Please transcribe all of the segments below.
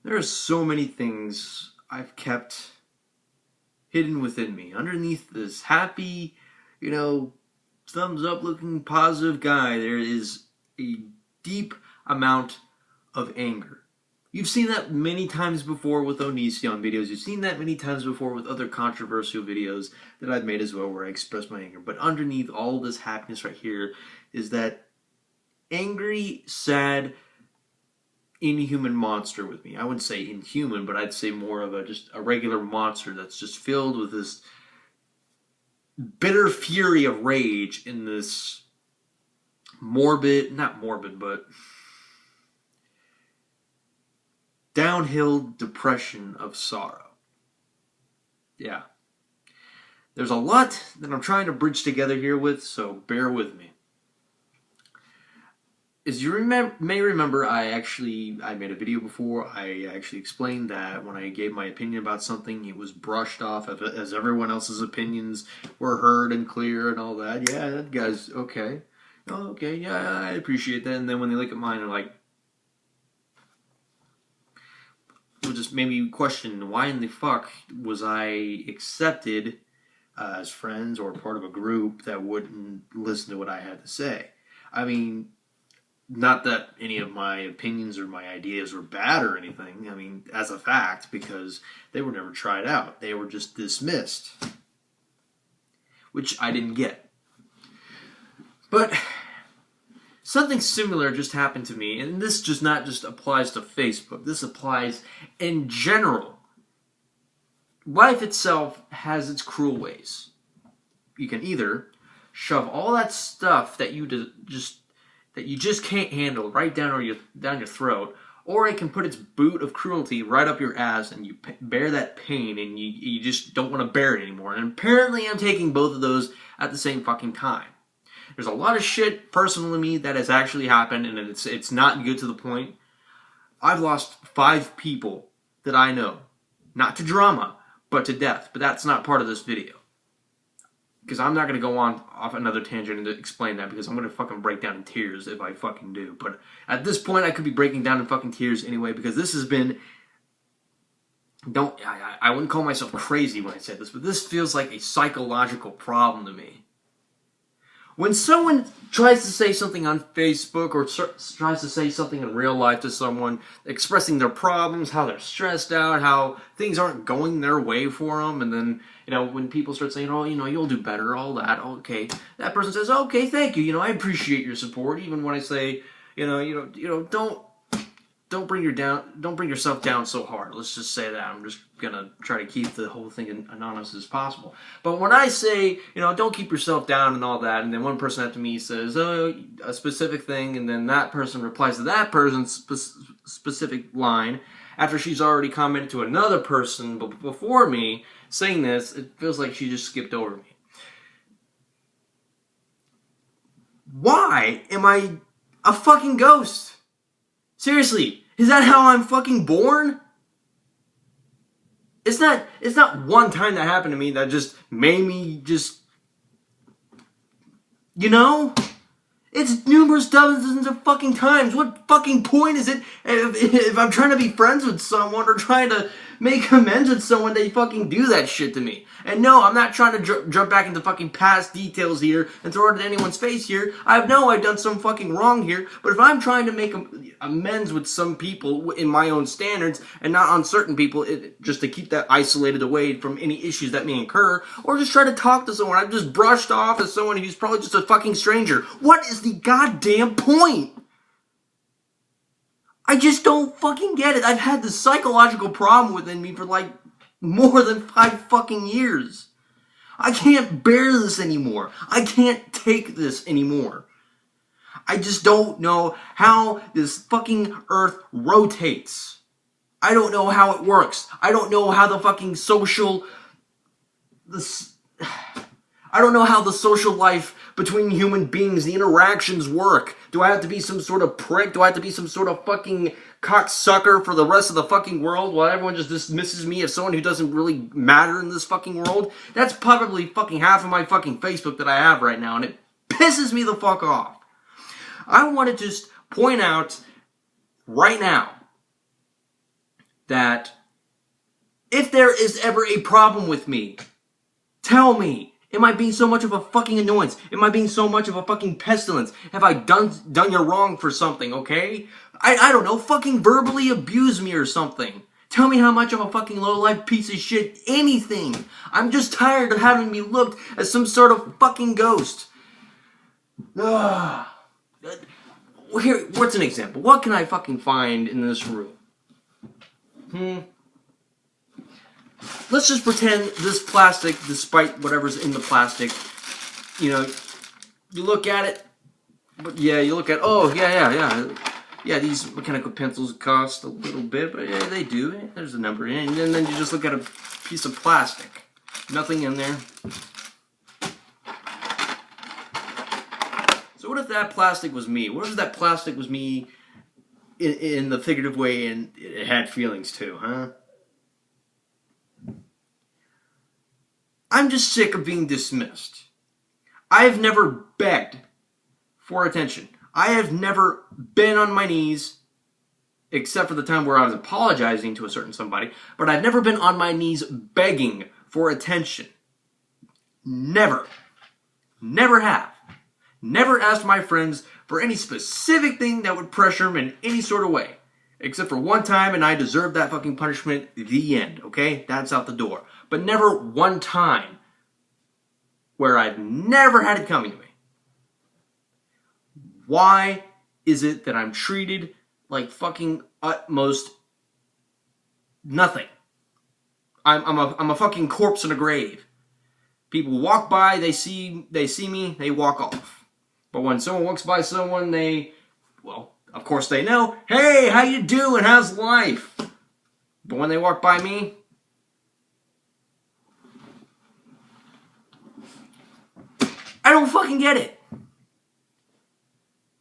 There are so many things I've kept hidden within me. Underneath this happy, you know, thumbs up looking positive guy, there is a deep amount of anger. You've seen that many times before with Onision videos. You've seen that many times before with other controversial videos that I've made as well where I express my anger. But underneath all this happiness right here is that angry, sad, inhuman monster with me. I wouldn't say inhuman, but I'd say more of just a regular monster that's just filled with this bitter fury of rage in this not morbid, but downhill depression of sorrow. Yeah. There's a lot that I'm trying to bridge together here with, so bear with me. As you may remember, I made a video before. I actually explained that when I gave my opinion about something, it was brushed off as everyone else's opinions were heard and clear and all that. Yeah, that guy's okay. Oh, okay, yeah, I appreciate that. And then when they look at mine, they're like, it just made me question, why in the fuck was I accepted as friends or part of a group that wouldn't listen to what I had to say? I mean, not that any of my opinions or my ideas were bad or anything. I mean, as a fact, because they were never tried out. They were just dismissed. Which I didn't get. But something similar just happened to me, and this just not just applies to Facebook. This applies in general. Life itself has its cruel ways. You can either shove all that stuff that you just can't handle right down your throat, or it can put its boot of cruelty right up your ass and you bear that pain and you just don't want to bear it anymore. And apparently I'm taking both of those at the same fucking time. There's a lot of shit personal to me that has actually happened, and it's not good to the point. I've lost 5 people that I know. Not to drama, but to death. But that's not part of this video. Because I'm not going to go off another tangent and explain that, because I'm going to fucking break down in tears if I fucking do. But at this point, I could be breaking down in fucking tears anyway, because this has been... I wouldn't call myself crazy when I said this, but this feels like a psychological problem to me. When someone tries to say something on Facebook or tries to say something in real life to someone, expressing their problems, how they're stressed out, how things aren't going their way for them, and then, when people start saying, oh, you'll do better, all that, okay, that person says, okay, thank you, I appreciate your support, even when I say, don't bring yourself down so hard. Let's just say that. I'm just gonna try to keep the whole thing anonymous as possible. But when I say, don't keep yourself down and all that, and then one person after me says, oh, a specific thing, and then that person replies to that person's specific line, after she's already commented to another person before me saying this, it feels like she just skipped over me. Why am I a fucking ghost? Seriously. Is that how I'm fucking born? It's not one time that happened to me that just made me just... It's numerous dozens of fucking times. What fucking point is it if I'm trying to be friends with someone or trying to make amends with someone, they fucking do that shit to me? And no, I'm not trying to jump back into fucking past details here and throw it at anyone's face here. I know I've done some fucking wrong here, but if I'm trying to make amends with some people in my own standards and not on certain people, just to keep that isolated away from any issues that may occur, or just try to talk to someone I've just brushed off as someone who's probably just a fucking stranger, what is the goddamn point? I just don't fucking get it. I've had this psychological problem within me for like more than 5 fucking years. I can't bear this anymore. I can't take this anymore. I just don't know how this fucking earth rotates. I don't know how it works. I don't know how the fucking I don't know how the social life between human beings, the interactions work. Do I have to be some sort of prick? Do I have to be some sort of fucking cocksucker for the rest of the fucking world while everyone just dismisses me as someone who doesn't really matter in this fucking world? That's probably fucking half of my fucking Facebook that I have right now, and it pisses me the fuck off. I want to just point out right now, that if there is ever a problem with me, tell me. Am I being so much of a fucking annoyance? Am I being so much of a fucking pestilence? Have I done you wrong for something, okay? I don't know, fucking verbally abuse me or something. Tell me how much of a fucking low-life piece of shit, anything. I'm just tired of having me looked as some sort of fucking ghost. Ugh. Here, what's an example? What can I fucking find in this room? Let's just pretend this plastic, despite whatever's in the plastic, you know, you look at it, but yeah, you look at, oh, yeah, these mechanical pencils cost a little bit, but yeah, they do. There's a number in it, and then you just look at a piece of plastic. Nothing in there. So what if that plastic was me? What if that plastic was me in the figurative way and it had feelings too, huh? I'm just sick of being dismissed. I have never begged for attention. I have never been on my knees, except for the time where I was apologizing to a certain somebody, but I've never been on my knees begging for attention. Never. Never have. Never asked my friends for any specific thing that would pressure them in any sort of way. Except for one time, and I deserved that fucking punishment. The end, okay? That's out the door. But never one time where I've never had it coming to me. Why is it that I'm treated like fucking utmost nothing? I'm a fucking corpse in a grave. People walk by, they see me, they walk off. But when someone walks by someone, well, of course they know, hey, how you doing? How's life? But when they walk by me, I don't fucking get it.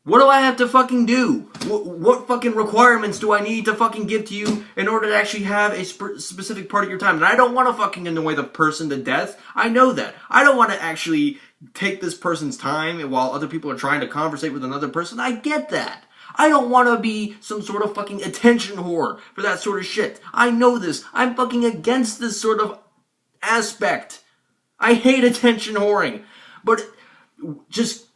What do I have to fucking do? What fucking requirements do I need to fucking give to you in order to actually have a specific part of your time? And I don't want to fucking annoy the person to death. I know that. I don't want to actually take this person's time while other people are trying to conversate with another person. I get that. I don't want to be some sort of fucking attention whore for that sort of shit. I know this. I'm fucking against this sort of aspect. I hate attention whoring. But just...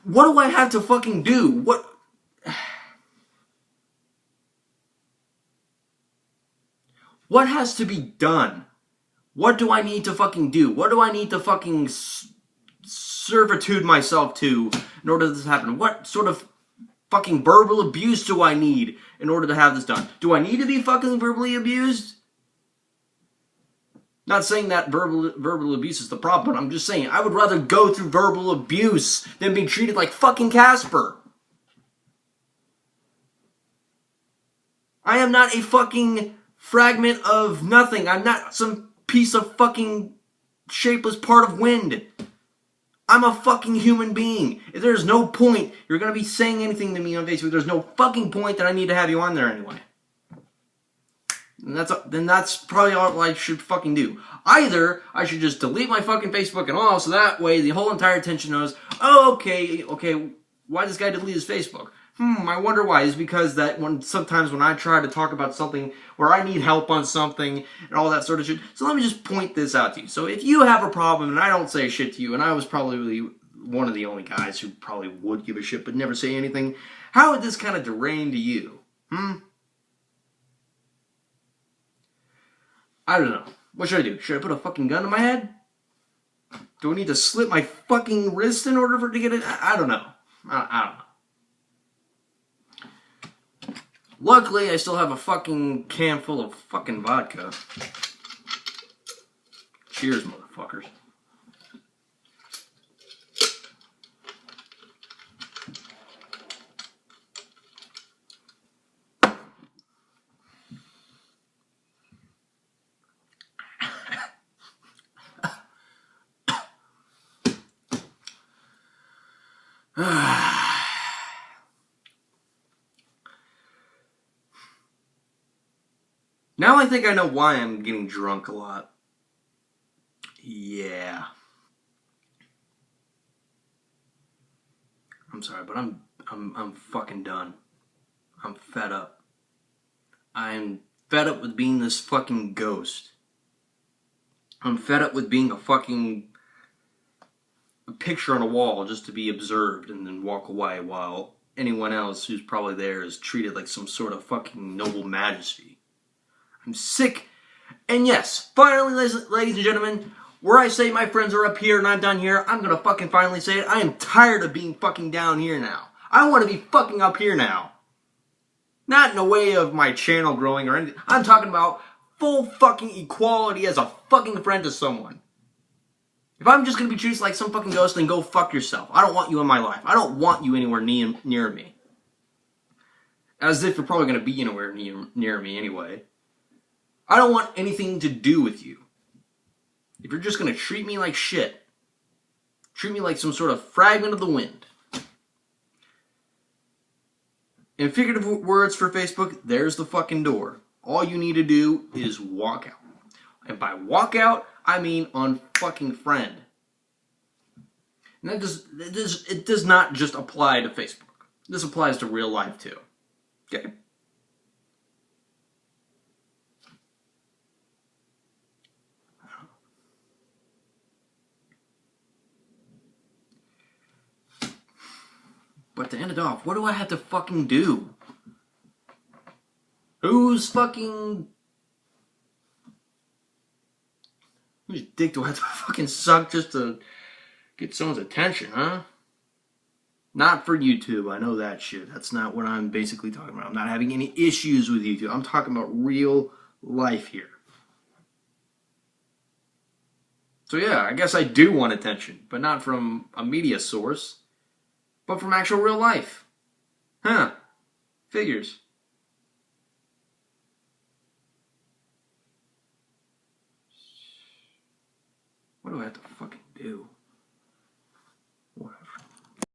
what do I have to fucking do? What has to be done? What do I need to fucking do? What do I need to fucking servitude myself to in order for this to happen? What sort of fucking verbal abuse do I need in order to have this done? Do I need to be fucking verbally abused? Not saying that verbal abuse is the problem, but I'm just saying I would rather go through verbal abuse than be treated like fucking Casper. I am not a fucking fragment of nothing. I'm not some piece of fucking shapeless part of wind. I'm a fucking human being. If there's no point you're going to be saying anything to me on Facebook, there's no fucking point that I need to have you on there anyway. And then that's probably all I should fucking do. Either I should just delete my fucking Facebook and all, so that way the whole entire attention knows, oh, okay, why does this guy delete his Facebook? I wonder why. It's because that sometimes when I try to talk about something where I need help on something and all that sort of shit, so let me just point this out to you. So if you have a problem and I don't say shit to you, and I was probably one of the only guys who probably would give a shit but never say anything, how would this kind of drain to you? I don't know. What should I do? Should I put a fucking gun to my head? Do I need to slit my fucking wrist in order for it to get it? I don't know. I don't know. Luckily, I still have a fucking can full of fucking vodka. Cheers, motherfuckers. Now I think I know why I'm getting drunk a lot. Yeah. I'm sorry, but I'm fucking done. I'm fed up. I'm fed up with being this fucking ghost. I'm fed up with being a picture on a wall just to be observed and then walk away while anyone else who's probably there is treated like some sort of fucking noble majesty. I'm sick. And yes, finally, ladies and gentlemen, where I say my friends are up here and I'm down here, I'm gonna fucking finally say it. I am tired of being fucking down here now. I want to be fucking up here now. Not in a way of my channel growing or anything. I'm talking about full fucking equality as a fucking friend to someone. If I'm just gonna be treated like some fucking ghost, then go fuck yourself. I don't want you in my life. I don't want you anywhere near me. As if you're probably gonna be anywhere near me anyway. I don't want anything to do with you. If you're just gonna treat me like shit, treat me like some sort of fragment of the wind. In figurative words for Facebook, there's the fucking door. All you need to do is walk out. And by walk out, I mean unfucking friend. And it does not just apply to Facebook. This applies to real life too. Okay? But to end it off, what do I have to fucking do? Whose dick do I have to fucking suck just to get someone's attention, huh? Not for YouTube, I know that shit. That's not what I'm basically talking about. I'm not having any issues with YouTube. I'm talking about real life here. So yeah, I guess I do want attention, but not from a media source, but from actual real life. Huh. Figures. What do I have to fucking do?